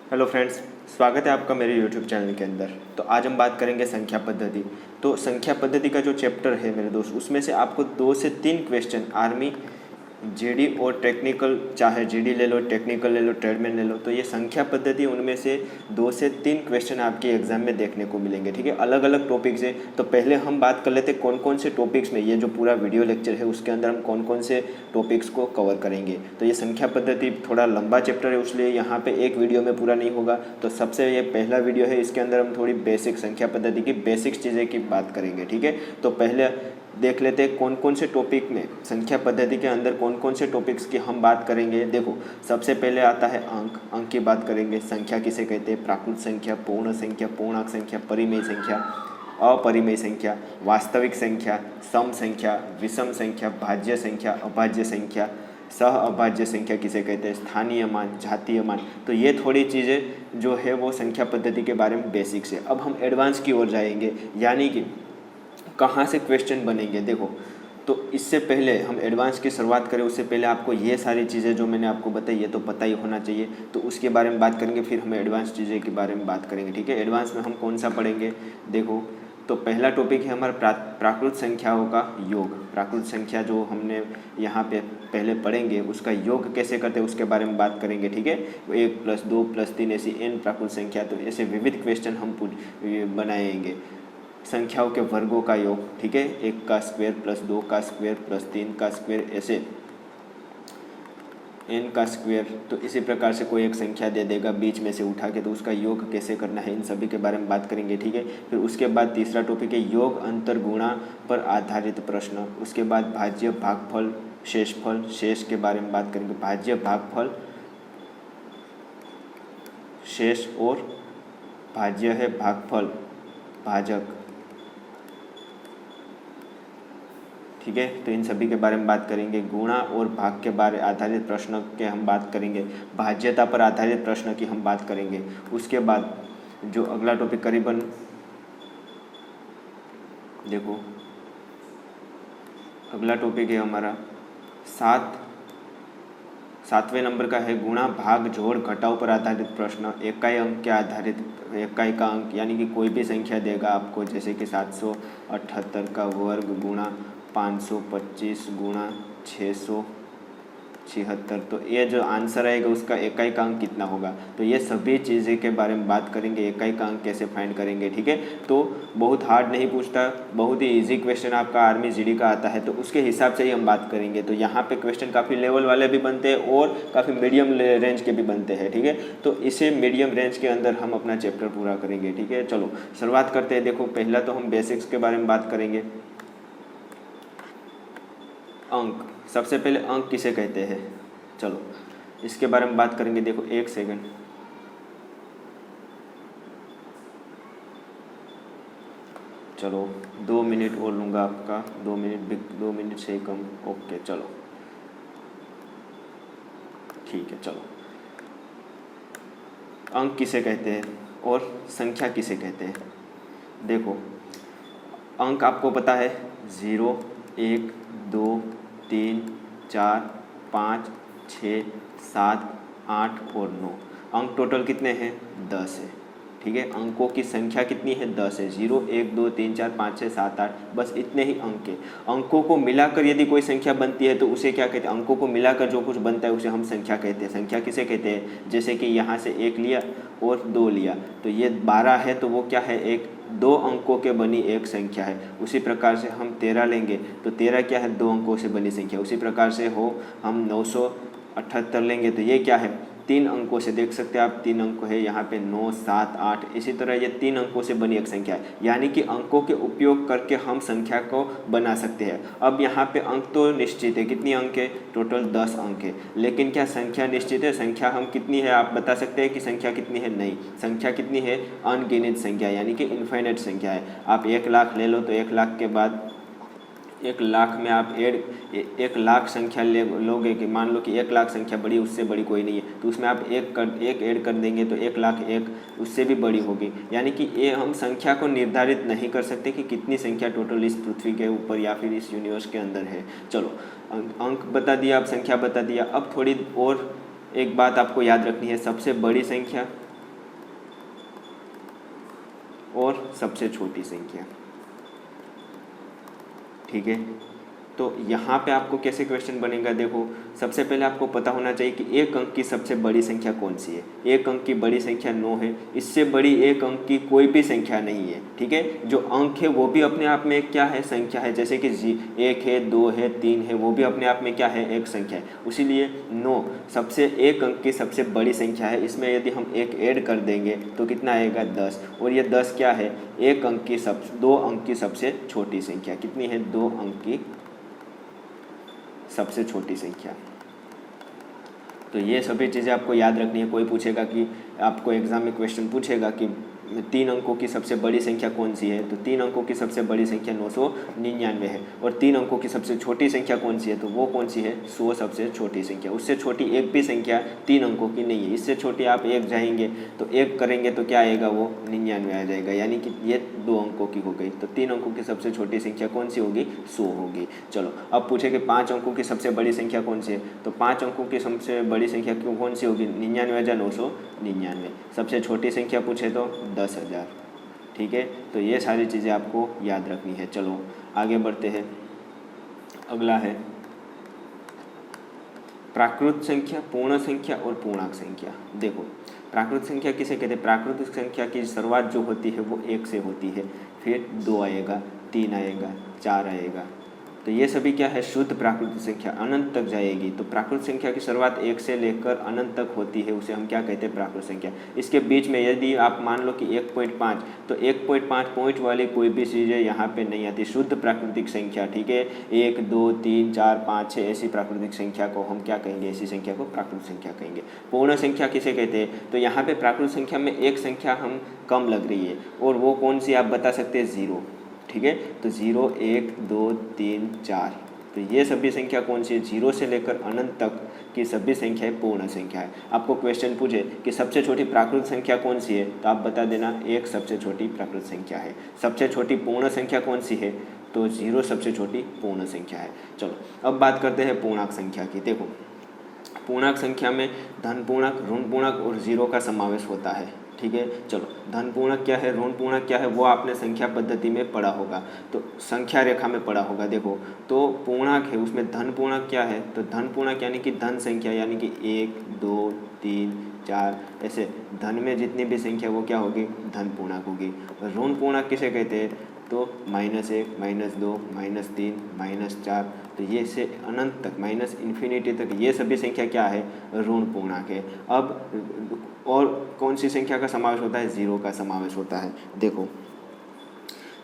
Hello friends, स्वागत है आपका मेरे यूट्यूब चैनल के अंदर। तो आज हम बात करेंगे संख्या पद्धति। तो संख्या पद्धति का जो चैप्टर है मेरे दोस्त, उसमें से आपको 2 से 3 क्वेश्चन आर्मी, जीडी और टेक्निकल, चाहे जीडी ले लो, टेक्निकल ले लो, ट्रेडमैन ले लो, तो ये संख्या पद्धति उनमें से 2 से 3 क्वेश्चन आपके एग्जाम में देखने को मिलेंगे। ठीक है, अलग अलग टॉपिक्स है। तो पहले हम बात कर लेते हैं कौन कौन से टॉपिक्स में, ये जो पूरा वीडियो लेक्चर है उसके अंदर हम कौन कौन से टॉपिक्स को कवर करेंगे। तो ये संख्या पद्धति थोड़ा लंबा चैप्टर है, इसलिए यहाँ पे एक वीडियो में पूरा नहीं होगा। तो सबसे ये पहला वीडियो है, इसके अंदर हम थोड़ी बेसिक संख्या पद्धति की बेसिक्स चीज़ें की बात करेंगे। ठीक है, तो पहले देख लेते हैं कौन कौन से टॉपिक में संख्या पद्धति के अंदर कौन कौन से टॉपिक्स की हम बात करेंगे। देखो, सबसे पहले आता है अंक। अंक की बात करेंगे। संख्या किसे कहते हैं? प्राकृत संख्या, पूर्ण संख्या, पूर्णांक संख्या, परिमेय संख्या, अपरिमेय संख्या, वास्तविक संख्या, सम संख्या, विषम संख्या, भाज्य संख्या, अभाज्य संख्या, सह अभाज्य संख्या किसे कहते हैं? स्थानीय मान, जातीय मान। तो ये थोड़ी चीज़ें जो है वो संख्या पद्धति के बारे में बेसिक्स है। अब हम एडवांस की ओर जाएंगे, यानी कि कहाँ से क्वेश्चन बनेंगे। देखो, तो इससे पहले हम एडवांस की शुरुआत करें उससे पहले आपको ये सारी चीज़ें जो मैंने आपको बताई ये तो पता ही होना चाहिए। तो उसके बारे में बात करेंगे, फिर हम एडवांस चीज़ें के बारे में बात करेंगे। ठीक है, एडवांस में हम कौन सा पढ़ेंगे? देखो, तो पहला टॉपिक है हमारा प्राकृत संख्याओं का योग। प्राकृत संख्या जो हमने यहाँ पे पहले पढ़ेंगे, उसका योग कैसे करते हैं उसके बारे में बात करेंगे। ठीक है, 1 + 2 + 3 ऐसी n प्राकृत संख्या, तो ऐसे विविध क्वेश्चन हम बनाएंगे। संख्याओं के वर्गों का योग, ठीक है, 1 का स्क्वायर + 2 का स्क्वायर + 3 का स्क्वायर, ऐसे n का स्क्वायर। तो इसी प्रकार से कोई एक संख्या दे देगा बीच में से उठा के, तो उसका योग कैसे करना है, इन सभी के बारे में बात करेंगे। ठीक है, फिर उसके बाद तीसरा टॉपिक है योग अंतर गुणा पर आधारित प्रश्न। उसके बाद भाज्य, भागफल, शेषफल, शेष के बारे में बात करेंगे। भाज्य, भागफल, शेष और भाज्य है भागफल, भाजक। ठीक है, तो इन सभी के बारे में बात करेंगे। गुणा और भाग के बारे आधारित प्रश्न के हम बात करेंगे। भाज्यता पर आधारित प्रश्न की हम बात करेंगे। उसके बाद जो अगला टॉपिक करीबन, देखो अगला टॉपिक है हमारा 7वें नंबर का है गुणा भाग जोड़ घटाव पर आधारित प्रश्न। इकाई अंक के आधारित, इकाई का अंक यानी कि कोई भी संख्या देगा आपको, जैसे कि 778 का वर्ग गुणा 525 गुणा 676, तो ये जो आंसर आएगा उसका इकाई का अंक कितना होगा। तो ये सभी चीज़ें के बारे में बात करेंगे, इकाई का अंक कैसे फाइंड करेंगे। ठीक है, तो बहुत हार्ड नहीं पूछता, बहुत ही इजी क्वेश्चन आपका आर्मी जीडी का आता है, तो उसके हिसाब से ही हम बात करेंगे। तो यहाँ पे क्वेश्चन काफ़ी लेवल वाले भी बनते हैं और काफ़ी मीडियम रेंज के भी बनते हैं। ठीक है, तो इसे मीडियम रेंज के अंदर हम अपना चैप्टर पूरा करेंगे। ठीक है, चलो शुरुआत करते हैं। देखो, पहला तो हम बेसिक्स के बारे में बात करेंगे। अंक, सबसे पहले अंक किसे कहते हैं, चलो इसके बारे में बात करेंगे। देखो, 1 सेकंड, चलो 2 मिनट और लूँगा आपका, 2 मिनट से ही कम। ओके, चलो ठीक है। चलो, अंक किसे कहते हैं और संख्या किसे कहते हैं। देखो, अंक आपको पता है 0, 1, 2, 3, 4, 5, 6, 7, 8 और 9। अंक टोटल कितने हैं? 10 है। ठीक है, अंकों की संख्या कितनी है? 10 है। 0, 1, 2, 3, 4, 5, 6, 7, 8, बस इतने ही अंक है। अंकों को मिलाकर यदि कोई संख्या बनती है तो उसे क्या कहते हैं? अंकों को मिलाकर जो कुछ बनता है उसे हम संख्या कहते हैं। संख्या किसे कहते हैं? जैसे कि यहाँ से 1 लिया और 2 लिया, तो ये 12 है, तो वो क्या है? 2 अंकों के बनी एक संख्या है। उसी प्रकार से हम 13 लेंगे तो 13 क्या है? 2 अंकों से बनी संख्या। उसी प्रकार से हम 978 लेंगे तो ये क्या है? 3 अंकों से, देख सकते हैं आप 3 अंक है यहाँ पे, 9, 7, 8। इसी तरह ये 3 अंकों से बनी एक संख्या है, यानी कि अंकों के उपयोग करके हम संख्या को बना सकते हैं। अब यहाँ पे अंक तो निश्चित है, कितनी अंक है? टोटल 10 अंक है। लेकिन क्या संख्या निश्चित है? संख्या हम कितनी है आप बता सकते हैं कि संख्या कितनी है? नहीं, संख्या कितनी है? अनगिनत संख्या, यानी कि इन्फाइनाइट संख्या है। आप 1 लाख ले लो तो 1 लाख के बाद 1 लाख में आप 1 लाख संख्या लोगे कि मान लो कि 1 लाख संख्या बड़ी, उससे बड़ी कोई नहीं है, तो उसमें आप एक ऐड कर देंगे तो 1 लाख एक उससे भी बड़ी होगी। यानी कि ये हम संख्या को निर्धारित नहीं कर सकते कि कितनी संख्या टोटल इस पृथ्वी के ऊपर या फिर इस यूनिवर्स के अंदर है। चलो, अंक बता दिया, अब संख्या बता दिया। अब थोड़ी और एक बात आपको याद रखनी है, सबसे बड़ी संख्या और सबसे छोटी संख्या। ठीक है, तो यहाँ पे आपको कैसे क्वेश्चन बनेगा, देखो सबसे पहले आपको पता होना चाहिए कि एक अंक की सबसे बड़ी संख्या कौन सी है। एक अंक की बड़ी संख्या 9 है, इससे बड़ी एक अंक की कोई भी संख्या नहीं है। ठीक है, जो अंक है वो भी अपने आप में एक क्या है, संख्या है। जैसे कि 1 है, 2 है, 3 है, वो भी अपने आप में क्या है, एक संख्या है। उसीलिए 9 सबसे एक अंक की सबसे बड़ी संख्या है। इसमें यदि हम एक ऐड कर देंगे तो कितना आएगा, 10। और ये 10 क्या है, एक अंक की 2 अंक की सबसे छोटी संख्या। कितनी है, 2 अंक की सबसे छोटी संख्या। तो ये सभी चीज़ें आपको याद रखनी है। कोई पूछेगा कि आपको एग्जाम में क्वेश्चन पूछेगा कि 3 अंकों की सबसे बड़ी संख्या कौन सी है, तो 3 अंकों की सबसे बड़ी संख्या 999 है। और 3 अंकों की सबसे छोटी संख्या कौन सी है, तो वो कौन सी है, 100 सबसे छोटी संख्या। उससे छोटी एक भी संख्या 3 अंकों की नहीं है। इससे छोटी आप 1 जाएंगे तो 1 करेंगे तो क्या आएगा, वो 99 आ जाएगा, यानी कि ये 2 अंकों की हो गई। तो 3 अंकों की सबसे छोटी संख्या कौन सी होगी, 100 होगी। चलो अब पूछे कि 5 अंकों की सबसे बड़ी संख्या कौन सी है, तो 5 अंकों की सबसे बड़ी संख्या कौन सी होगी, 99,999। सबसे छोटी संख्या पूछे तो 10,000। ठीक है, तो ये सारी चीज़ें आपको याद रखनी है। चलो आगे बढ़ते हैं। अगला है प्राकृत संख्या, पूर्ण संख्या और पूर्णांक संख्या। देखो प्राकृत संख्या किसे कहते हैं, प्राकृतिक संख्या की शुरुआत जो होती है वो 1 से होती है, फिर 2 आएगा, 3 आएगा, 4 आएगा। तो ये सभी क्या है, शुद्ध प्राकृतिक संख्या, अनंत तक जाएगी। तो प्राकृतिक संख्या की शुरुआत 1 से लेकर अनंत तक होती है, उसे हम क्या कहते हैं, प्राकृतिक संख्या। इसके बीच में यदि आप मान लो कि 1.5, तो 1.5 पॉइंट वाली कोई भी चीज़ें यहाँ पे नहीं आती, शुद्ध प्राकृतिक संख्या। ठीक है, 1, 2, 3, 4, 5, 6 ऐसी प्राकृतिक संख्या को हम क्या कहेंगे, ऐसी संख्या को प्राकृतिक संख्या कहेंगे। पूर्ण संख्या किसे कहते हैं, तो यहाँ पे प्राकृतिक संख्या में एक संख्या हम कम लग रही है, और वो कौन सी आप बता सकते हैं, 0। ठीक है, तो 0, 1, 2, 3, 4, तो ये सभी संख्या कौन सी है, 0 से लेकर अनंत तक की सभी संख्याएं पूर्ण संख्या है। आपको क्वेश्चन पूछे कि सबसे छोटी प्राकृतिक संख्या कौन सी है, तो आप बता देना 1 सबसे छोटी प्राकृतिक संख्या है। सबसे छोटी पूर्ण संख्या कौन सी है, तो 0 सबसे छोटी पूर्ण संख्या है। चलो अब बात करते हैं पूर्णांक संख्या की। देखो पूर्णांक संख्या में धन पूर्णांक, ऋण पूर्णांक और 0 का समावेश होता है। ठीक है, चलो धन पूर्णांक क्या है, ऋण पूर्णांक क्या है, वो आपने संख्या पद्धति में पढ़ा होगा, तो संख्या रेखा में पढ़ा होगा। देखो तो पूर्णांक है, उसमें धन पूर्णांक क्या है, तो धन पूर्णांक यानी कि धन संख्या, यानी कि 1, 2, 3, 4 ऐसे धन में जितनी भी संख्या वो क्या होगी, धन पूर्णांक होगी। ऋण पूर्णांक किसे कहते हैं, तो -1, -2, -3, -4, तो ये से अनंत तक, -इन्फिनिटी तक, ये सभी संख्या क्या है, ऋण पूर्णांक है। अब और कौन सी संख्या का समावेश होता है, 0 का समावेश होता है। देखो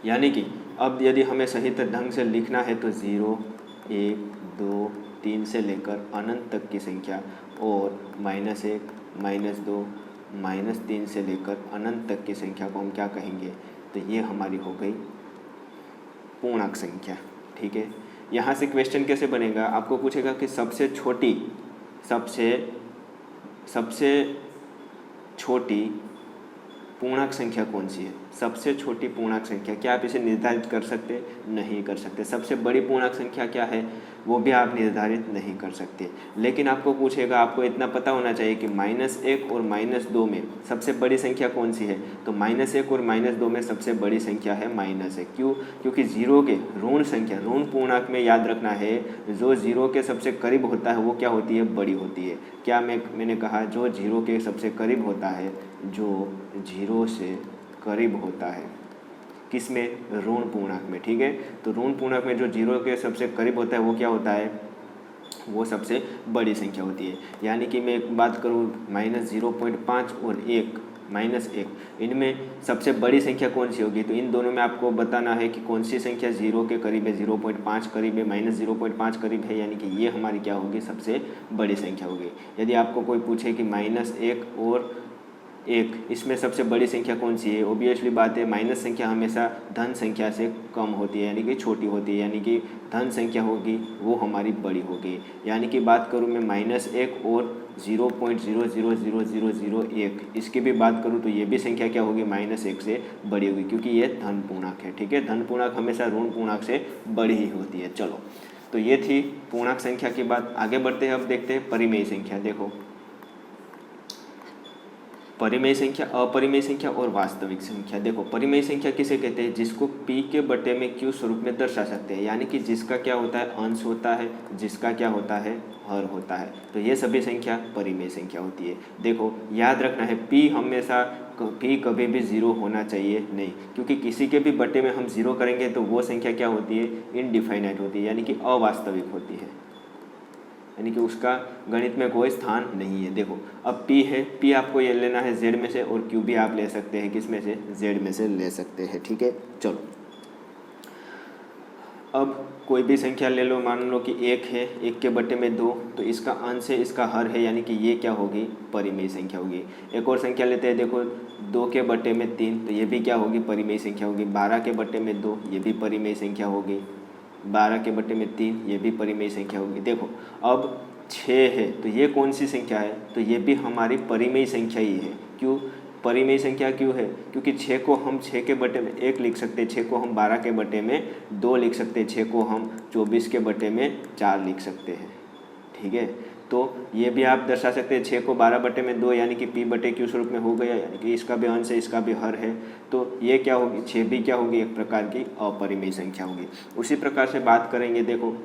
यानी कि अब यदि हमें सही ढंग से लिखना है तो 0, 1, 2, 3 से लेकर अनंत तक की संख्या, और -1, -2, -3 से लेकर अनंत तक की संख्या को हम क्या कहेंगे, तो ये हमारी हो गई पूर्णांक संख्या। ठीक है, यहाँ से क्वेश्चन कैसे बनेगा, आपको पूछेगा कि सबसे छोटी पूर्णांक संख्या कौन सी है। सबसे छोटी पूर्णांक संख्या, क्या आप इसे निर्धारित कर सकते, नहीं कर सकते। सबसे बड़ी पूर्णांक संख्या क्या है, वो भी आप निर्धारित नहीं कर सकते। लेकिन आपको पूछेगा, आपको इतना पता होना चाहिए कि -1 और -2 में सबसे बड़ी संख्या कौन सी है, तो -1 और -2 में सबसे बड़ी संख्या है -1। क्यों, क्योंकि 0 के ऋण संख्या, ऋण पूर्णांक में याद रखना है, जो 0 के सबसे करीब होता है वो क्या होती है, बड़ी होती है। क्या मैंने कहा, जो 0 के सबसे करीब होता है, जो 0 से करीब होता है, किसमें, ऋण पूर्णांक में। ठीक है, तो ऋण पूर्णांक में जो 0 के सबसे करीब होता है वो क्या होता है, वो सबसे बड़ी संख्या होती है। यानी कि मैं एक बात करूँ, -0.5 और 1, -1, इनमें सबसे बड़ी संख्या कौन सी होगी, तो इन दोनों में आपको बताना है कि कौन सी संख्या 0 के करीब है, 0.5 करीब है, -0.5 करीब है, यानी कि ये हमारी क्या होगी, सबसे बड़ी संख्या होगी। यदि आपको कोई पूछे कि -1 और 1, इसमें सबसे बड़ी संख्या कौन सी है, ओबियसली बात है, माइनस संख्या हमेशा धन संख्या से कम होती है, यानी कि छोटी होती है, यानी कि धन संख्या होगी वो हमारी बड़ी होगी। यानी कि बात करूँ मैं -1 और 0.000001, इसकी भी बात करूँ तो ये भी संख्या क्या होगी, -1 से बड़ी होगी, क्योंकि ये धन पूर्णांक है। ठीक है, धन पूर्णांक हमेशा ऋण पूर्णांक से बड़ी ही होती है। चलो, तो ये थी पूर्णांक संख्या की बात। आगे बढ़ते हैं, अब देखते हैं परिमेय संख्या। देखो परिमेय संख्या, अपरिमेय संख्या और वास्तविक संख्या। देखो परिमेय संख्या किसे कहते हैं, जिसको p के बटे में q स्वरूप में दर्शा सकते हैं, यानी कि जिसका क्या होता है, अंश होता है, जिसका क्या होता है, हर होता है। तो ये सभी संख्या परिमेय संख्या होती है। देखो याद रखना है, p हमेशा p कभी भी जीरो होना चाहिए नहीं, क्योंकि किसी के भी बटे में हम जीरो करेंगे तो वो संख्या क्या होती है, इनडिफाइनाइट होती है, यानी कि अवास्तविक होती है, यानी कि उसका गणित में कोई स्थान नहीं है। देखो अब p है, p आपको ये लेना है z में से, और q भी आप ले सकते हैं किस में से, z में से ले सकते हैं। ठीक है, चलो अब कोई भी संख्या ले लो, मान लो कि 1 है, 1 के बटे में 2, तो इसका अंश है, इसका हर है, यानी कि ये क्या होगी, परिमेय संख्या होगी। एक और संख्या लेते हैं, देखो 2 के बटे में 3, तो ये भी क्या होगी, परिमेय संख्या होगी। 12 के बटे में 2, ये भी परिमेय संख्या होगी। 12 के बटे में 3, ये भी परिमेय संख्या होगी। देखो अब 6 है, तो ये कौन सी संख्या है, तो ये भी हमारी परिमेय संख्या ही है। क्यों परिमेय संख्या क्यों है, क्योंकि 6 को हम 6 के बटे में 1 लिख सकते हैं, 6 को हम 12 के बटे में 2 लिख सकते हैं, 6 को हम 24 के बटे में 4 लिख सकते हैं। ठीक है, तो ये भी आप दर्शा सकते हैं, 6 को 12 बटे में 2, यानी कि p बटे q स्वरूप में हो गया, यानी कि इसका भी अंश है, इसका भी हर है, तो ये क्या होगी, 6 भी क्या होगी, एक प्रकार की अपरिमेय संख्या होगी। उसी प्रकार से बात करेंगे, देखो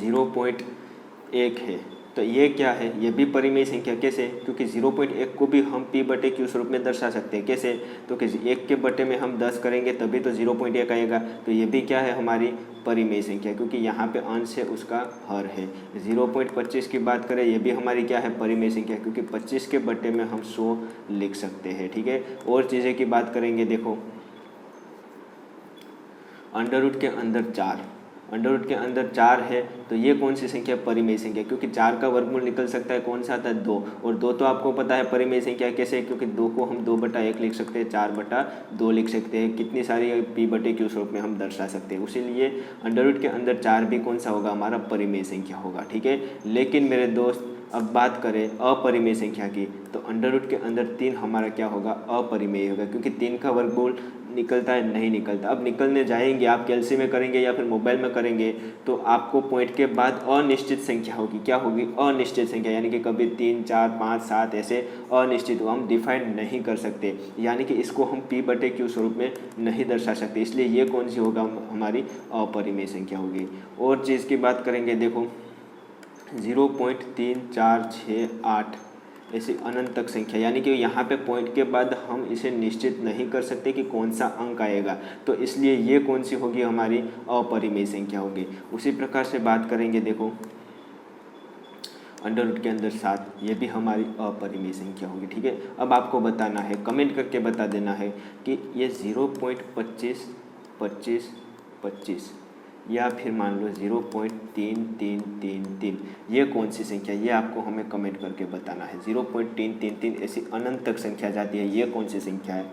0.1 है, तो ये क्या है, ये भी परिमेय संख्या। कैसे, क्योंकि 0.1 को भी हम p बटे q स्वरूप में दर्शा सकते हैं। कैसे, तो कि 1 के बटे में हम 10 करेंगे तभी तो 0.1 आएगा, तो ये भी क्या है, हमारी परिमेय संख्या, क्योंकि यहाँ पे अंश है, उसका हर है। 0.25 की बात करें, ये भी हमारी क्या है, परिमेय संख्या, क्योंकि 25 के बटे में हम 100 लिख सकते हैं। ठीक है, और चीज़ें की बात करेंगे, देखो अंडर रूट के अंदर 4, अंडर रूट के अंदर 4 है, तो ये कौन सी संख्या, परिमेय संख्या, क्योंकि 4 का वर्गमूल निकल सकता है, कौन सा आता है, 2, और 2 तो आपको पता है परिमेय संख्या। कैसे, क्योंकि 2 को हम 2/1 लिख सकते हैं, 4/2 लिख सकते हैं, कितनी सारी p बटे q स्वरूप में हम दर्शा सकते हैं। उसीलिए अंडर रूट के अंदर 4 भी कौन सा होगा, हमारा परिमेय संख्या होगा। ठीक है, लेकिन मेरे दोस्त अब बात करें अपरिमेय संख्या की, तो अंडर रूट के अंदर 3 हमारा क्या होगा, अपरिमेय होगा, क्योंकि 3 का वर्गमूल निकलता है, नहीं निकलता। अब निकलने जाएंगे, आप कैलसी में करेंगे या फिर मोबाइल में करेंगे, तो आपको पॉइंट के बाद अनिश्चित संख्या होगी। क्या होगी, अनिश्चित संख्या, यानी कि कभी 3, 4, 5, 7 ऐसे अनिश्चित हो, हम डिफाइन नहीं कर सकते, यानी कि इसको हम p बटे q स्वरूप में नहीं दर्शा सकते, इसलिए ये कौन सी होगा, हमारी अपरिमेय संख्या होगी। और चीज़ की बात करेंगे, देखो 0.3468 ऐसी अनंत तक संख्या, यानी कि यहाँ पे पॉइंट के बाद हम इसे निश्चित नहीं कर सकते कि कौन सा अंक आएगा, तो इसलिए ये कौन सी होगी, हमारी अपरिमेय संख्या होगी। उसी प्रकार से बात करेंगे, देखो अंडर रूट के अंदर 7, ये भी हमारी अपरिमेय संख्या होगी। ठीक है, अब आपको बताना है, कमेंट करके बता देना है कि ये 0.25, 25, 25 या फिर मान लो 0.3333, ये कौन सी संख्या, ये आपको हमें कमेंट करके बताना है। 0.333 ऐसी अनंत तक संख्या जाती है, ये कौन सी संख्या है,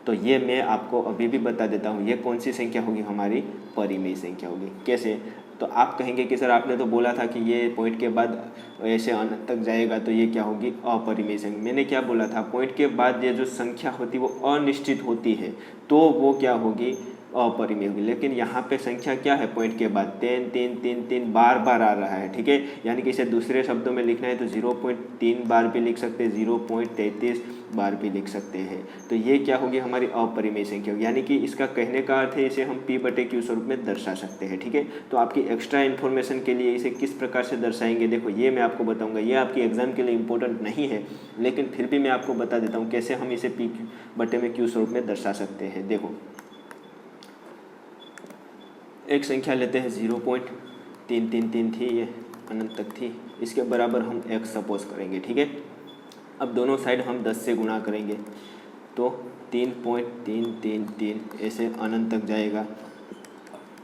तो ये मैं आपको अभी भी बता देता हूँ, ये कौन सी संख्या होगी, हमारी परिमेय संख्या होगी। कैसे, तो आप कहेंगे कि सर आपने तो बोला था कि ये पॉइंट के बाद ऐसे अनंत तक जाएगा, तो ये क्या होगी, अपरिमेय संख्या। मैंने क्या बोला था, पॉइंट के बाद ये जो संख्या होती है वो अनिश्चित होती है, तो वो क्या होगी, अपरिमेय होगी। लेकिन यहाँ पे संख्या क्या है, पॉइंट के बाद 3 3 3 3 बार बार आ रहा है। ठीक है, यानी कि इसे दूसरे शब्दों में लिखना है तो 0.3 बार भी लिख सकते हैं, 0.33 बार भी लिख सकते हैं, तो ये क्या होगी, हमारी अपरिमेय संख्या होगी। यानी कि इसका कहने का अर्थ है, इसे हम p बटे q स्वरूप में दर्शा सकते हैं। ठीक है, तो आपकी एक्स्ट्रा इन्फॉर्मेशन के लिए इसे किस प्रकार से दर्शाएंगे, देखो ये मैं आपको बताऊंगा, ये आपकी एग्जाम के लिए इंपॉर्टेंट नहीं है, लेकिन फिर भी मैं आपको बता देता हूँ कैसे हम इसे p बटे में q स्वरूप में दर्शा सकते हैं। देखो एक संख्या लेते हैं, 0.333 थी, ये अनंत तक थी, इसके बराबर हम x सपोज करेंगे। ठीक है, अब दोनों साइड हम 10 से गुणा करेंगे, तो 3.333 ऐसे अनंत तक जाएगा।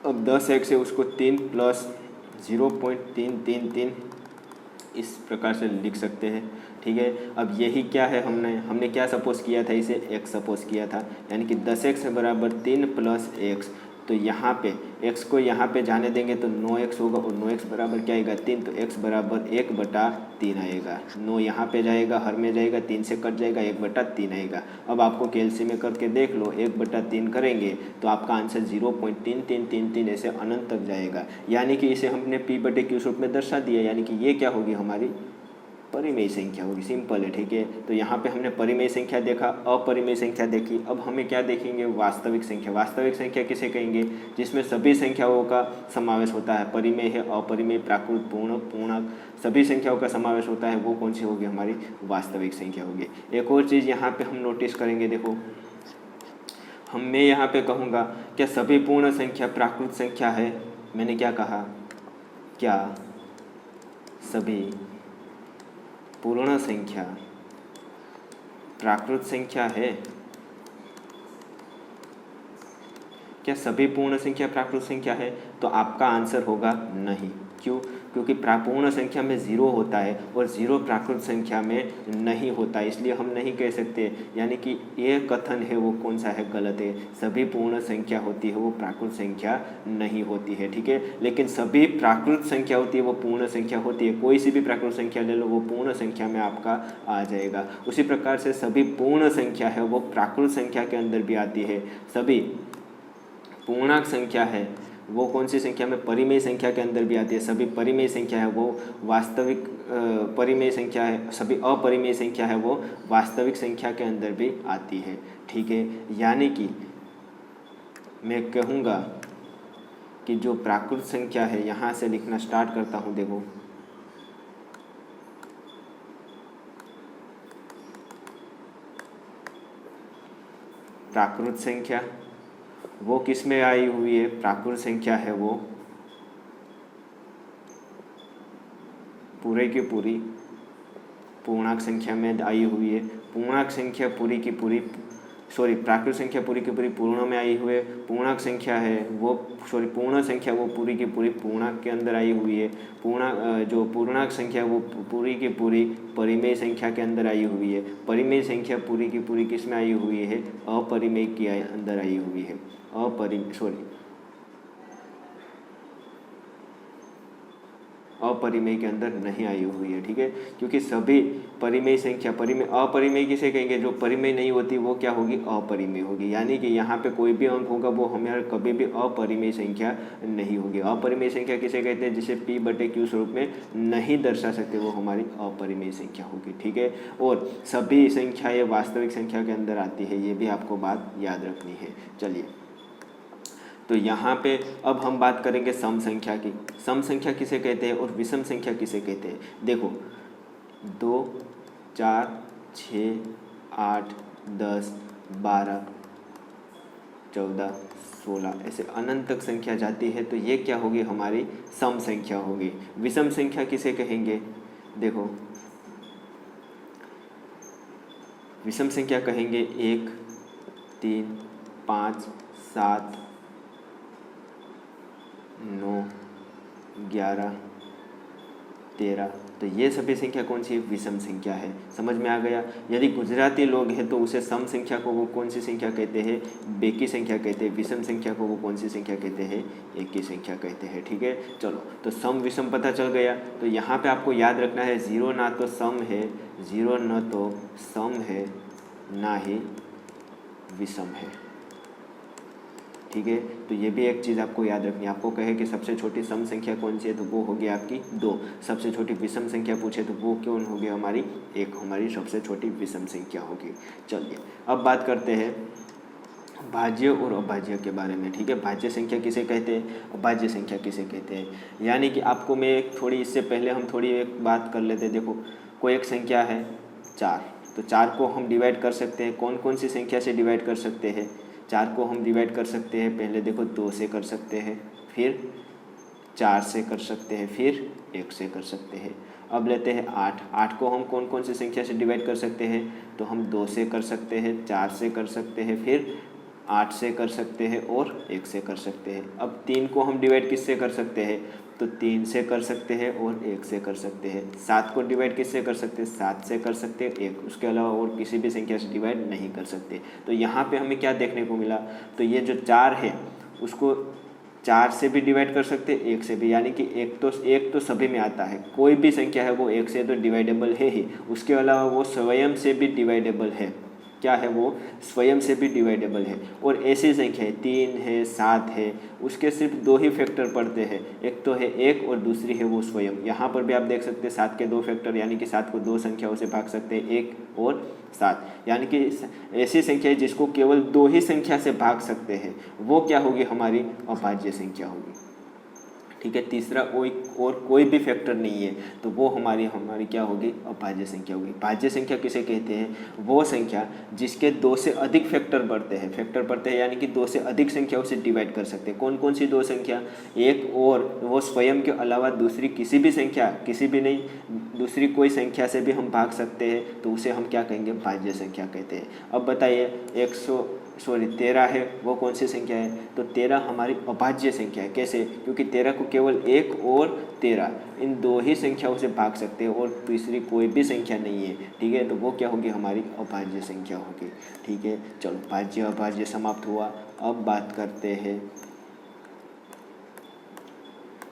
अब 10x है, उसको 3 प्लस 0.333 इस प्रकार से लिख सकते हैं। ठीक है, अब यही क्या है, हमने क्या सपोज किया था, इसे x सपोज किया था, यानी कि 10x बराबर 3 प्लस x, तो यहाँ पे x को यहाँ पे जाने देंगे तो 9x होगा, और 9x बराबर क्या आएगा, 3, तो x बराबर 1/3 आएगा। 9 यहाँ पे जाएगा, हर में जाएगा, 3 से कट जाएगा, 1/3 आएगा। अब आपको कैलसी में करके देख लो, 1/3 करेंगे तो आपका आंसर 0.3333 ऐसे अनंत तक जाएगा, यानी कि इसे हमने p बटे q स्वरूप में दर्शा दिया, यानी कि ये क्या होगी, हमारी परिमेय संख्या होगी, सिंपल है, ठीक है। तो यहाँ पे हमने परिमेय संख्या देखा, अपरिमेय संख्या देखी, अब हमें क्या देखेंगे, वास्तविक संख्या। वास्तविक संख्या किसे कहेंगे, जिसमें सभी संख्याओं का समावेश होता है, परिमेय है, अपरिमेय, प्राकृत, पूर्ण, पूर्णांक, सभी संख्याओं का समावेश होता है, वो कौन सी होगी, हमारी वास्तविक संख्या होगी। एक और चीज़ यहाँ पे हम नोटिस करेंगे, देखो मैं यहाँ पे कहूँगा क्या सभी पूर्ण संख्या प्राकृत संख्या है, मैंने क्या कहा, क्या सभी पूर्ण संख्या प्राकृत संख्या है, क्या सभी पूर्ण संख्या प्राकृत संख्या है, तो आपका आंसर होगा नहीं। क्यों, क्योंकि पूर्ण संख्या में जीरो होता है और जीरो प्राकृत संख्या में नहीं होता है, इसलिए हम नहीं कह सकते, यानी कि ये कथन है वो कौन सा है, गलत है। सभी पूर्ण संख्या होती है वो प्राकृत संख्या नहीं होती है, ठीक है। लेकिन सभी प्राकृत संख्या होती है वो पूर्ण संख्या होती है, कोई सी भी प्राकृत संख्या ले लो वो पूर्ण संख्या में आपका आ जाएगा। उसी प्रकार से सभी पूर्ण संख्या है वो प्राकृत संख्या के अंदर भी आती है, सभी पूर्णांक संख्या है वो कौन सी संख्या में, परिमेय संख्या के अंदर भी आती है, सभी परिमेय संख्या है वो वास्तविक परिमेय संख्या है, सभी अपरिमेय संख्या है वो वास्तविक संख्या के अंदर भी आती है, ठीक है। यानी कि मैं कहूँगा कि जो प्राकृत संख्या है, यहाँ से लिखना स्टार्ट करता हूँ, देखो प्राकृत संख्या वो किस में आई हुई है, प्राकृत संख्या है वो पूरे की पूरी पूर्णांक संख्या में आई हुई है। पूर्णांक संख्या पूरी की पूरी प्राकृत संख्या पूरी की पूरी पूर्ण में आई हुई है। पूर्णांक संख्या है वो पूर्ण संख्या वो पूरी की पूरी पूर्णांक के अंदर आई हुई है। जो पूर्णांक संख्या वो पूरी की पूरी परिमेय संख्या के अंदर आई हुई है। परिमेय संख्या पूरी की पूरी किस में आई हुई है, अपरिमेय के अंदर आई हुई है, अपरिमेय के अंदर नहीं आई हुई है, ठीक है। क्योंकि सभी परिमेय संख्या, अपरिमेय किसे कहेंगे, जो परिमेय नहीं होती वो क्या होगी, अपरिमेय होगी। यानी कि यहाँ पे कोई भी अंक होगा वो हमें कभी भी अपरिमेय संख्या नहीं होगी। अपरिमेय संख्या किसे कहते हैं, जिसे P/Q स्वरूप में नहीं दर्शा सकते, वो हमारी अपरिमेय संख्या होगी, ठीक है। और सभी संख्याएं वास्तविक संख्या के अंदर आती है, ये भी आपको बात याद रखनी है। चलिए, तो यहाँ पे अब हम बात करेंगे सम संख्या की। सम संख्या किसे कहते हैं और विषम संख्या किसे कहते हैं। देखो 2, 4, 6, 8, 10, 12, 14, 16 ऐसे अनंत तक संख्या जाती है, तो ये क्या होगी, हमारी सम संख्या होगी। विषम संख्या किसे कहेंगे, देखो विषम संख्या कहेंगे 1, 3, 5, 7, 9, 11, 13, तो ये सभी संख्या कौन सी विषम संख्या है। समझ में आ गया। यदि गुजराती लोग हैं तो उसे सम संख्या को वो कौन सी संख्या कहते हैं, बेकी संख्या कहते हैं। विषम संख्या को वो कौन सी संख्या कहते हैं, एकी संख्या कहते हैं, ठीक है। चलो, तो सम विषम पता चल गया। तो यहाँ पे आपको याद रखना है, जीरो ना तो सम है, जीरो न तो सम है, ना ही विषम है, ठीक है। तो ये भी एक चीज़ आपको याद रखनी है। आपको कहे कि सबसे छोटी सम संख्या कौन सी है, तो वो होगी आपकी 2। सबसे छोटी विषम संख्या पूछे तो वो कौन होगी, हमारी 1 हमारी सबसे छोटी विषम संख्या होगी। चलिए, अब बात करते हैं भाज्य और अभाज्य के बारे में, ठीक है। भाज्य संख्या किसे कहते हैं, अभाज्य संख्या किसे कहते हैं। यानी कि आपको मैं इससे पहले हम थोड़ी एक बात कर लेते हैं। देखो, कोई एक संख्या है 4, तो 4 को हम डिवाइड कर सकते हैं। कौन कौन सी संख्या से डिवाइड कर सकते हैं, 4 को हम डिवाइड कर सकते हैं। पहले देखो 2 से कर सकते हैं, फिर 4 से कर सकते हैं, फिर 1 से कर सकते हैं। अब लेते हैं 8 को हम कौन कौन सी संख्या से डिवाइड कर सकते हैं, तो हम 2 से कर सकते हैं, 4 से कर सकते हैं, फिर 8 से कर सकते हैं और 1 से कर सकते हैं। अब 3 को हम डिवाइड किससे कर सकते हैं, तो 3 से कर सकते हैं और 1 से कर सकते हैं। 7 को डिवाइड किससे कर सकते हैं, 7 से कर सकते हैं, 1, उसके अलावा और किसी भी संख्या से डिवाइड नहीं कर सकते। तो यहाँ पे हमें क्या देखने को मिला, तो ये जो 4 है उसको 4 से भी डिवाइड कर सकते हैं, 1 से भी। यानी कि एक तो सभी में आता है, कोई भी संख्या है वो 1 से तो डिवाइडेबल है ही, उसके अलावा वो स्वयं से भी डिवाइडेबल है। क्या है, वो स्वयं से भी डिवाइडेबल है। और ऐसी संख्या है 3 है, 7 है, उसके सिर्फ 2 ही फैक्टर पड़ते हैं, एक तो है 1 और दूसरी है वो स्वयं। यहाँ पर भी आप देख सकते हैं 7 के 2 फैक्टर, यानी कि 7 को 2 संख्याओं से भाग सकते हैं, 1 और 7, यानी कि ऐसी संख्या है जिसको केवल 2 ही संख्या से भाग सकते हैं, वो क्या होगी, हमारी अभाज्य संख्या होगी। ठीक है, तीसरा और कोई भी फैक्टर नहीं है तो वो हमारी क्या होगी, अभाज्य संख्या होगी। भाज्य संख्या किसे कहते हैं, वो संख्या जिसके 2 से अधिक फैक्टर बढ़ते हैं, यानी कि 2 से अधिक संख्याओं से डिवाइड कर सकते हैं। कौन कौन सी 2 संख्या, एक और वो स्वयं के अलावा दूसरी किसी भी संख्या, किसी भी नहीं, दूसरी कोई संख्या से भी हम भाग सकते हैं, तो उसे हम क्या कहेंगे, भाज्य संख्या कहते हैं। अब बताइए 13 है, वो कौन सी संख्या है, तो 13 हमारी अभाज्य संख्या है। कैसे, क्योंकि 13 को केवल 1 और 13 इन 2 ही संख्याओं से भाग सकते हैं और तीसरी कोई भी संख्या नहीं है। ठीक है, तो वो क्या होगी, हमारी अभाज्य संख्या होगी। ठीक है, चलो भाज्य अभाज्य समाप्त हुआ। अब बात करते हैं,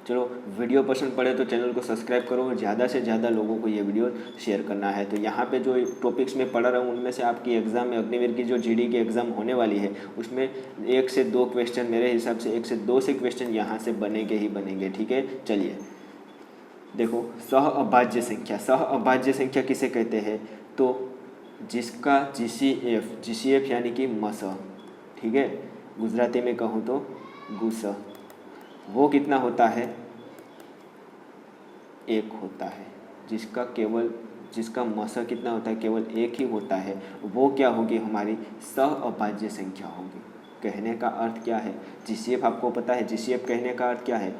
चलो वीडियो पसंद पड़े तो चैनल को सब्सक्राइब करो और ज़्यादा से ज़्यादा लोगों को ये वीडियो शेयर करना है। तो यहाँ पे जो टॉपिक्स में पढ़ा रहा हूँ उनमें से आपकी एग्ज़ाम में अग्निवीर की जो जीडी की एग्ज़ाम होने वाली है उसमें 1 से 2 क्वेश्चन, मेरे हिसाब से 1 से 2 से क्वेश्चन यहाँ से बनेंगे ही बनेंगे। ठीक है, चलिए देखो, सह अभाज्य संख्या किसे कहते हैं, तो जिसका जीसीएफ यानी कि मस, ठीक है, गुजराती में कहूँ तो गुस, वो कितना होता है, 1 होता है। जिसका मस कितना होता है, केवल 1 ही होता है, वो क्या होगी, हमारी सह अभाज्य संख्या होगी। कहने का अर्थ क्या है, जीसीएफ आपको पता है, जीसीएफ कहने का अर्थ क्या है,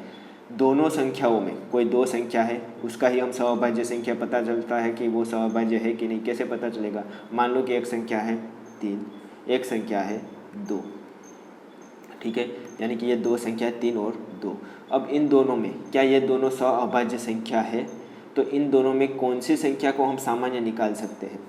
दोनों संख्याओं में कोई 2 संख्या है, उसका ही हम सहअभाज्य संख्या पता चलता है कि वो सहअभाज्य है कि नहीं। कैसे पता चलेगा, मान लो कि एक संख्या है 3, एक संख्या है 2, ठीक है, यानी कि ये 2 संख्या है 3 और 2। अब इन दोनों में क्या ये दोनों सहअभाज्य संख्या है, तो इन दोनों में कौन सी संख्या को हम सामान्य निकाल सकते हैं,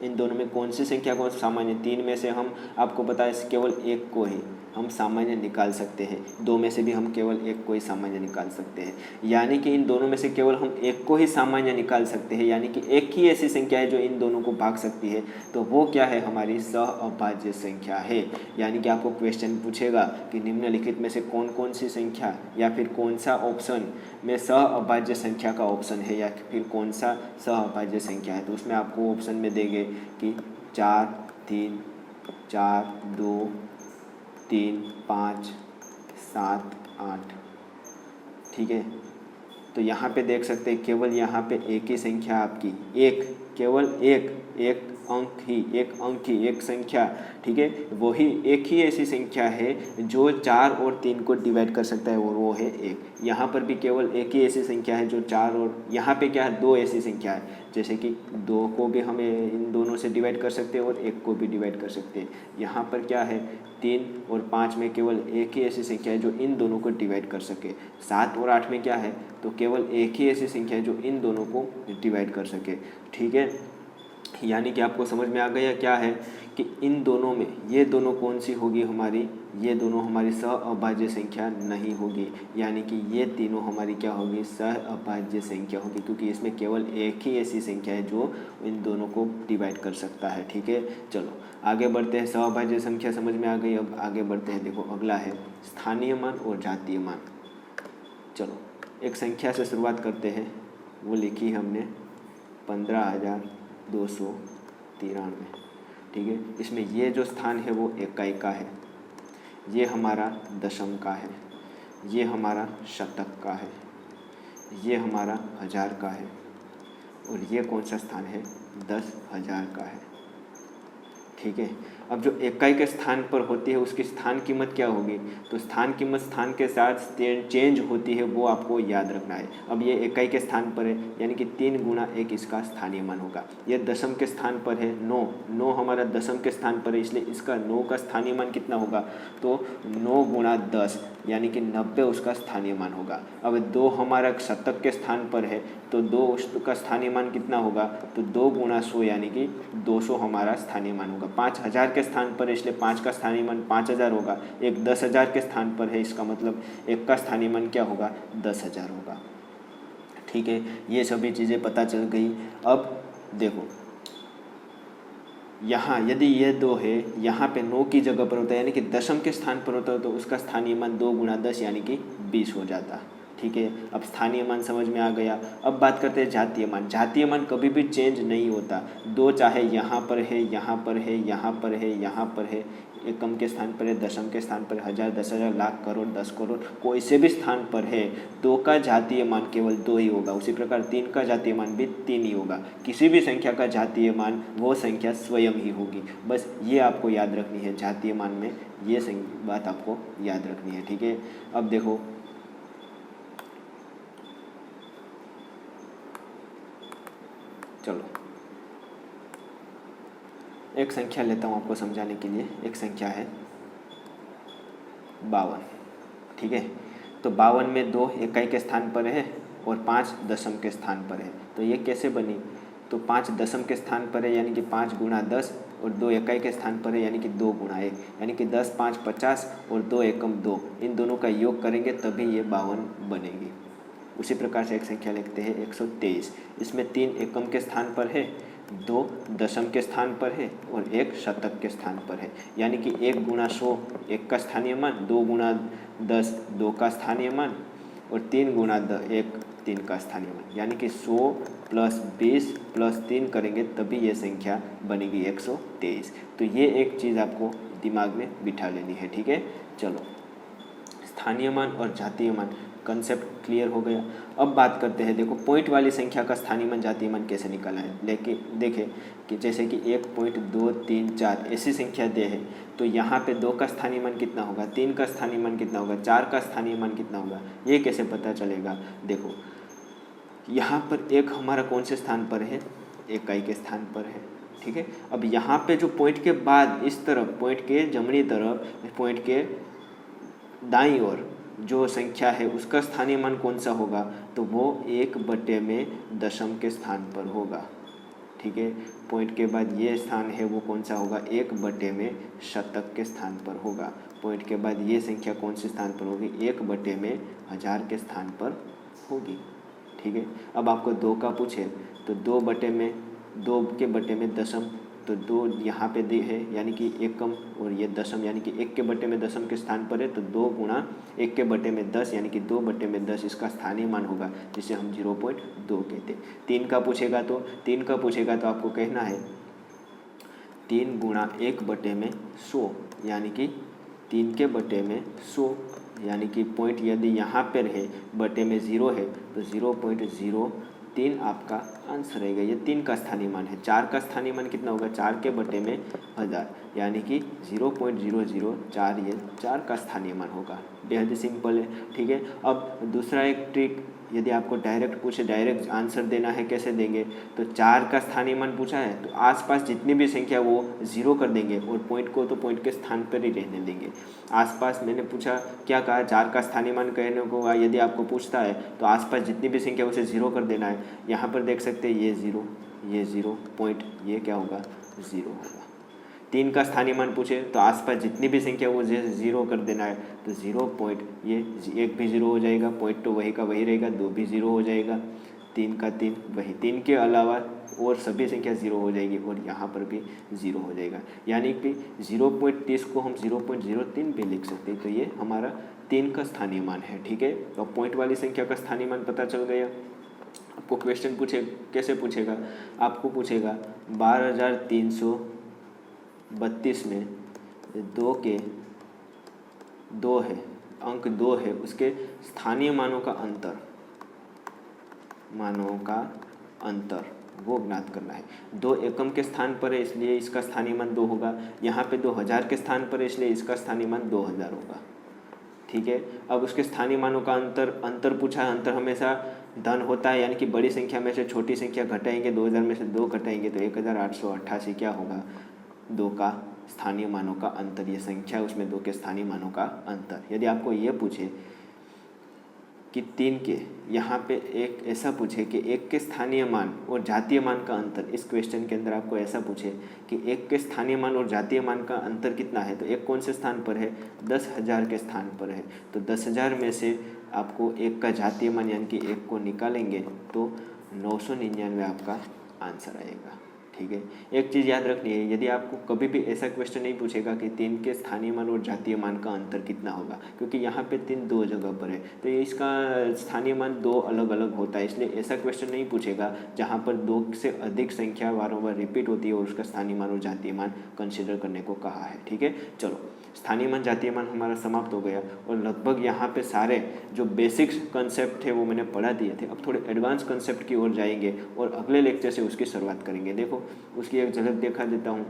इन दोनों में कौन सी संख्या को सामान्य, 3 में से हम आपको पता है केवल 1 को ही हम सामान्य निकाल सकते हैं, 2 में से भी हम केवल 1 को ही सामान्य निकाल सकते हैं, यानी कि इन दोनों में से केवल हम 1 को ही सामान्य निकाल सकते हैं, यानी कि एक ही ऐसी संख्या है जो इन दोनों को भाग सकती है, तो वो क्या है, हमारी सहअभाज्य संख्या है। यानी कि आपको क्वेश्चन पूछेगा कि निम्नलिखित में से कौन कौन सी संख्या या फिर कौन सा ऑप्शन में सहअभाज्य संख्या का ऑप्शन है या फिर कौन सा सहअभाज्य संख्या है, तो उसमें आपको ऑप्शन में देंगे कि 4, 3, 4, 2, 3, 5, 7, 8। ठीक है, तो यहाँ पे देख सकते हैं केवल यहाँ पे एक ही संख्या आपकी, केवल एक अंक ही एक संख्या, ठीक है, वही एक ही ऐसी संख्या है जो 4 और 3 को डिवाइड कर सकता है और वो है 1। यहाँ पर भी केवल एक ही ऐसी संख्या है जो 4 और यहाँ पे क्या है, 2 ऐसी संख्या है, जैसे कि 2 को भी हमें इन दोनों से डिवाइड कर सकते हैं और 1 को भी डिवाइड कर सकते हैं। यहाँ पर क्या है, 3 और 5 में केवल एक ही ऐसी संख्या है जो इन दोनों को डिवाइड कर सके। 7 और 8 में क्या है, तो केवल एक ही ऐसी संख्या है जो इन दोनों को डिवाइड कर सके। ठीक है, यानी कि आपको समझ में आ गया क्या है कि इन दोनों में ये दोनों कौन सी होगी हमारी, ये दोनों हमारी सहअभाज्य संख्या नहीं होगी, यानी कि ये तीनों हमारी क्या होगी, सहअभाज्य संख्या होगी, क्योंकि इसमें केवल एक ही ऐसी संख्या है जो इन दोनों को डिवाइड कर सकता है। ठीक है, चलो आगे बढ़ते हैं, सहअभाज्य संख्या समझ में आ गई। अब आगे बढ़ते हैं, देखो अगला है स्थानीय मान और जातीय मान। चलो एक संख्या से शुरुआत करते हैं, वो लिखी है हमने 15,293। ठीक है, इसमें ये जो स्थान है वो इकाई का है, ये हमारा दशम का है, ये हमारा शतक का है, ये हमारा हजार का है और ये कौन सा स्थान है, 10,000 का है। ठीक है, अब जो इकाई के स्थान पर होती है उसकी स्थान कीमत क्या होगी, तो स्थान कीमत स्थान के साथ चेंज होती है, वो आपको याद रखना है। अब ये इकाई के स्थान पर है, यानी कि 3 गुना 1 इसका स्थानीय मान होगा। ये दशम के स्थान पर है, 9 हमारा दशम के स्थान पर है, इसलिए इसका 9 का स्थानीय मान कितना होगा, तो 9 गुणा 10 यानी कि 90 उसका स्थानीय मान होगा। अब 2 हमारा शतक के स्थान पर है, तो 2 का स्थानीय मान कितना होगा, तो 2 गुणा 100 यानी कि 200 हमारा स्थानीय मान होगा। 5,000 के स्थान पर है, इसलिए 5 का स्थानीय मान 5,000 होगा। एक 10,000 के स्थान पर है, इसका मतलब 1 का स्थानीय मान क्या होगा, 10,000 होगा। ठीक है, ये सभी चीज़ें पता चल गई। अब देखो यहाँ यदि ये 2 है, यहाँ पे 9 की जगह पर होता है यानी कि दशम के स्थान पर होता है, तो उसका स्थानीय मान 2 गुणा 10 यानी कि 20 हो जाता। ठीक है, अब स्थानीय मान समझ में आ गया। अब बात करते हैं जातीय मान। जातीय मान कभी भी चेंज नहीं होता। 2 चाहे यहाँ पर है, यहाँ पर है, यहाँ पर है, यहाँ पर है, एकम के स्थान पर है, दशम के स्थान पर, हजार, 10,000, लाख, करोड़, 10 करोड़, कोई से भी स्थान पर है, 2 का जातीय मान केवल 2 ही होगा। उसी प्रकार 3 का जातीय मान भी 3 ही होगा। किसी भी संख्या का जातीय मान वो संख्या स्वयं ही होगी। बस ये आपको याद रखनी है, जातीय मान में ये बात आपको याद रखनी है। ठीक है, अब देखो चलो एक संख्या लेता हूँ आपको समझाने के लिए। एक संख्या है 52। ठीक है, तो 52 में 2 इकाई के स्थान पर है और 5 दशम के स्थान पर है। तो ये कैसे बनी? तो 5 दशम के स्थान पर है यानी कि 5 गुणा 10, और 2 इकाई के स्थान पर है यानी कि 2 गुणा 1, यानी कि 10, 5, 50 और 2 एकम 2, इन दोनों का योग करेंगे तभी ये 52 बनेगी। उसी प्रकार से एक संख्या लिखते हैं 123। इसमें 3 एकम के स्थान पर है, 2 दशम के स्थान पर है और 1 शतक के स्थान पर है, यानी कि 1 गुणा 100 1 का स्थानीय मान, 2 गुणा 10 2 का स्थानीय मान और 3 गुणा 1 3 का स्थानीय मान, यानी कि 100 प्लस 20 प्लस 3 करेंगे तभी ये संख्या बनेगी 123। तो ये एक चीज़ आपको दिमाग में बिठा लेनी है। ठीक है, चलो स्थानीय मान और जातीय मान कंसेप्ट क्लियर हो गया। अब बात करते हैं, देखो पॉइंट वाली संख्या का स्थानीय मान जातीय मान कैसे निकालना है। लेकिन देखें कि जैसे कि 1.234 ऐसी संख्या दे है, तो यहाँ पे 2 का स्थानीय मान कितना होगा, 3 का स्थानीय मान कितना होगा, 4 का स्थानीय मान कितना होगा, ये कैसे पता चलेगा। देखो यहाँ पर 1 हमारा कौन से स्थान पर है, इकाई के स्थान पर है। ठीक है, अब यहाँ पे जो पॉइंट के बाद इस तरफ, पॉइंट के जमनी तरफ, पॉइंट के दाईं ओर जो संख्या है उसका स्थानीय मान कौन सा होगा, तो वो 1 में दशम के स्थान पर होगा। ठीक है, पॉइंट के बाद ये स्थान है वो कौन सा होगा, 1 में शतक के स्थान पर होगा। पॉइंट के बाद ये संख्या कौन से स्थान पर होगी, 1 में हजार के स्थान पर होगी। ठीक है, अब आपको 2 का पूछे तो 2 के बटे में दशम, तो 2 यहाँ पे दे है यानी कि एकम और ये दशम, यानी कि 1 के बटे में दशम के स्थान पर है, तो 2 गुणा 1 के बटे में 10 यानी कि 2 बटे में 10 इसका स्थानीय मान होगा, जिसे हम 0.2 कहते हैं। 3 का पूछेगा तो आपको कहना है 3 गुणा 1 बटे में 100, यानी कि 3 के बटे में 100, यानी कि पॉइंट यदि यहाँ पर है बटे में 0 है तो 0.03 आपका आंसर रहेगा। ये 3 का स्थानीय मान है। 4 का स्थानीय मान कितना होगा, 4 के बटे में 1000, यानी कि 0.004 ये 4 का स्थानीय मान होगा। बेहद सिंपल है। ठीक है, अब दूसरा एक ट्रिक, यदि आपको डायरेक्ट पूछे, डायरेक्ट आंसर देना है, कैसे देंगे, तो 4 का स्थानीय मान पूछा है तो आसपास जितनी भी संख्या वो 0 कर देंगे और पॉइंट को तो पॉइंट के स्थान पर ही रहने देंगे। आसपास मैंने पूछा क्या कहा, 4 का स्थानीय मान कहने को यदि आपको पूछता है तो आसपास जितनी भी संख्या उसे 0 कर देना है। यहाँ पर देख सकते हैं ये 0 पॉइंट, ये क्या होगा, 0 होगा। 3 का स्थानीय मान पूछे तो आसपास जितनी भी संख्या वो 0 कर देना है, तो 0 पॉइंट, ये 1 भी 0 हो जाएगा, पॉइंट तो वही का वही रहेगा, 2 भी 0 हो जाएगा, 3 का 3 वही, 3 के अलावा और सभी संख्या 0 हो जाएगी और यहाँ पर भी 0 हो जाएगा, यानी कि 0.30 को हम 0.03 भी लिख सकते हैं। तो ये हमारा 3 का स्थानीय मान है। ठीक है, तो पॉइंट वाली संख्या का स्थानीय मान पता चल गया। आपको क्वेश्चन पूछे, कैसे पूछेगा, आपको पूछेगा 12,332 में 2 है, अंक 2 है, उसके स्थानीय मानों का अंतर वो ज्ञात करना है। 2 एकम के स्थान पर है इसलिए इसका स्थानीय मान 2 होगा, यहाँ पे 2000 के स्थान पर है इसलिए इसका स्थानीय मान 2000 होगा। ठीक है, अब उसके स्थानीय मानों का अंतर पूछा है। अंतर हमेशा धन होता है, यानी कि बड़ी संख्या में से छोटी संख्या घटाएंगे, 2000 में से 2 घटाएंगे तो 1888 क्या होगा, 2 का स्थानीय मानों का अंतर। ये संख्या उसमें 2 के स्थानीय मानों का अंतर। यदि आपको ये पूछे कि 3 के, यहाँ पे एक ऐसा पूछे कि 1 के स्थानीय मान और जातीय मान का अंतर, इस क्वेश्चन के अंदर आपको ऐसा पूछे कि 1 के स्थानीय मान और जातीय मान का अंतर कितना है, तो 1 कौन से स्थान पर है, 10,000 के स्थान पर है, तो 10,000 में से आपको 1 का जातीय मान यानी कि 1 को निकालेंगे तो 999 आपका आंसर आएगा। ठीक ठीक है। एक चीज़ याद रखनी है, यदि आपको कभी भी ऐसा क्वेश्चन नहीं पूछेगा कि 3 के स्थानीय मान और जातीय मान का अंतर कितना होगा, क्योंकि यहाँ पे 3 दो जगह पर है, तो ये इसका स्थानीय मान 2 अलग अलग होता है, इसलिए ऐसा क्वेश्चन नहीं पूछेगा जहाँ पर 2 से अधिक संख्या वारंवार रिपीट होती है और उसका स्थानीय मान और जातीय मान कंसिडर करने को कहा है, ठीक है। चलो, स्थानीय मान जातीय मान हमारा समाप्त हो गया और लगभग यहाँ पे सारे जो बेसिक कंसेप्ट थे वो मैंने पढ़ा दिए थे। अब थोड़े एडवांस कंसेप्ट की ओर जाएंगे और अगले लेक्चर से उसकी शुरुआत करेंगे। देखो, उसकी एक झलक दिखा देता हूँ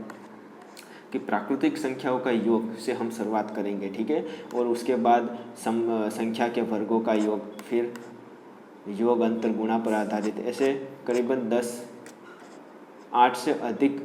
कि प्राकृतिक संख्याओं का योग से हम शुरुआत करेंगे, ठीक है, और उसके बाद संख्या के वर्गों का योग, फिर योग अंतर गुणा पर आधारित, ऐसे करीबन 8 से अधिक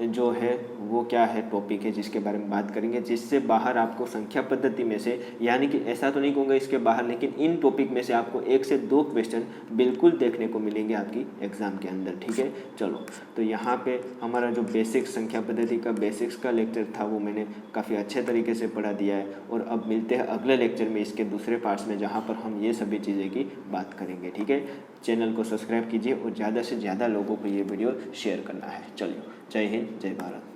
जो है वो क्या है टॉपिक है जिसके बारे में बात करेंगे, जिससे बाहर आपको संख्या पद्धति में से, यानी कि ऐसा तो नहीं कहूँगा इसके बाहर, लेकिन इन टॉपिक में से आपको 1 से 2 क्वेश्चन बिल्कुल देखने को मिलेंगे आपकी एग्जाम के अंदर, ठीक है। चलो, तो यहाँ पे हमारा जो बेसिक संख्या पद्धति का बेसिक्स का लेक्चर था वो मैंने काफ़ी अच्छे तरीके से पढ़ा दिया है, और अब मिलते हैं अगले लेक्चर में इसके दूसरे पार्ट्स में, जहाँ पर हम ये सभी चीज़ें की बात करेंगे, ठीक है। चैनल को सब्सक्राइब कीजिए और ज़्यादा से ज़्यादा लोगों को ये वीडियो शेयर करना है। चलिए, जय हिंद, जय भारत।